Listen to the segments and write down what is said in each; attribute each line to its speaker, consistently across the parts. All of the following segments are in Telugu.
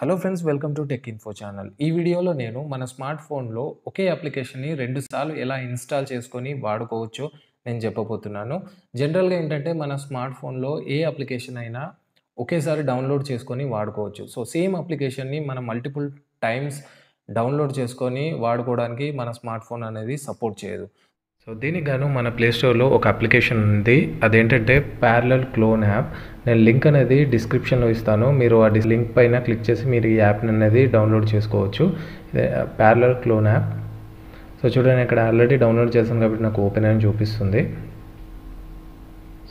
Speaker 1: Hello friends, welcome to tech info channel. ఈ వీడియోలో నేను మన స్మార్ట్ ఫోన్‌లో ఒకే అప్లికేషన్‌ని 2 సార్లు ఎలా ఇన్‌స్టాల్ చేసుకొని వాడుకోవచ్చో నేను చెప్పబోతున్నాను. జనరల్‌గా ఏంటంటే మన స్మార్ట్ ఫోన్‌లో ఏ అప్లికేషన్ అయినా ఒకేసారి డౌన్‌లోడ్ చేసుకొని వాడుకోవచ్చు. సో, సేమ్ అప్లికేషన్‌ని మనం మల్టిపుల్ టైమ్స్ డౌన్‌లోడ్ చేసుకొని వాడుకోవడానికి మన స్మార్ట్ ఫోన్ అనేది సపోర్ట్ చేయదు. సో, దీనికి గాను మన ప్లే స్టోర్‌లో ఒక అప్లికేషన్ ఉంది. అదేంటంటే ప్యారలల్ క్లోన్ యాప్. నేను లింక్ అనేది డిస్క్రిప్షన్‌లో ఇస్తాను. మీరు ఆ లింక్ పైన క్లిక్ చేసి మీరు ఈ యాప్‌ని అనేది డౌన్‌లోడ్ చేసుకోవచ్చు. ఇదే ప్యారలల్ క్లోన్ యాప్. సో, చూడండి, ఇక్కడ ఆల్రెడీ డౌన్‌లోడ్ చేశాను కాబట్టి నాకు ఓపెన్ అని చూపిస్తుంది.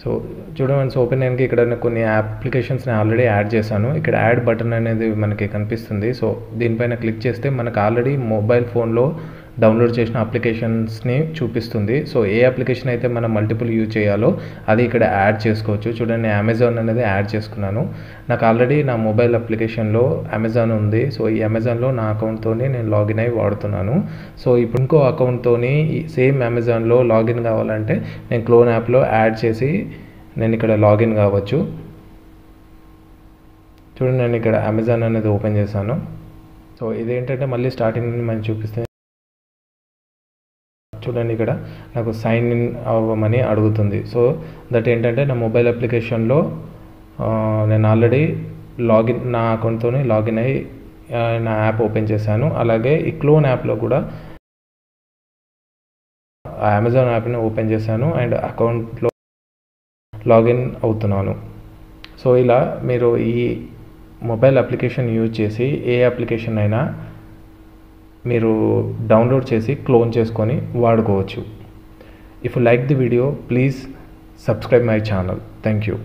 Speaker 1: సో, చూడండి, ఓపెన్ అయ్యాక ఇక్కడ కొన్ని అప్లికేషన్స్‌ని ఆల్రెడీ యాడ్ చేశాను. ఇక్కడ యాడ్ బటన్ అనేది మనకి కనిపిస్తుంది. సో, దీనిపైన క్లిక్ చేస్తే మనకు ఆల్రెడీ మొబైల్ ఫోన్‌లో డౌన్లోడ్ చేసిన అప్లికేషన్స్‌ని చూపిస్తుంది. సో, ఏ అప్లికేషన్ అయితే మనం మల్టిపుల్ యూజ్ చేయాలో అది ఇక్కడ యాడ్ చేసుకోవచ్చు. చూడండి, అమెజాన్ అనేది యాడ్ చేసుకున్నాను. నాకు ఆల్రెడీ నా మొబైల్ అప్లికేషన్‌లో అమెజాన్ ఉంది. సో, ఈ అమెజాన్‌లో నా అకౌంట్‌తోని నేను లాగిన్ అయ్యి వాడుతున్నాను. సో, ఇప్పుడు ఇంకో అకౌంట్‌తోని సేమ్ అమెజాన్‌లో లాగిన్ కావాలంటే నేను క్లోన్ యాప్‌లో యాడ్ చేసి నేను ఇక్కడ లాగిన్ కావచ్చు. చూడండి, నేను ఇక్కడ అమెజాన్ అనేది ఓపెన్ చేశాను. సో, ఇదేంటంటే మళ్ళీ స్టార్టింగ్ నుండి మనకి చూపిస్తుంది. చూడండి, ఇక్కడ నాకు సైన్ ఇన్ అవ్వమని అడుగుతుంది. సో, దట్ ఏంటంటే నా మొబైల్ అప్లికేషన్లో నేను ఆల్రెడీ నా అకౌంట్తోని లాగిన్ అయ్యి నా యాప్ ఓపెన్ చేశాను. అలాగే ఈ క్లోన్ యాప్లో కూడా అమెజాన్ యాప్ని ఓపెన్ చేశాను అండ్ అకౌంట్లో లాగిన్ అవుతున్నాను. సో, ఇలా మీరు ఈ మొబైల్ అప్లికేషన్ యూజ్ చేసి ఏ అప్లికేషన్ అయినా మీరు డౌన్లోడ్ చేసి క్లోన్ చేసుకొని వాడుకోవచ్చు. If you like the video, please subscribe my channel. Thank you.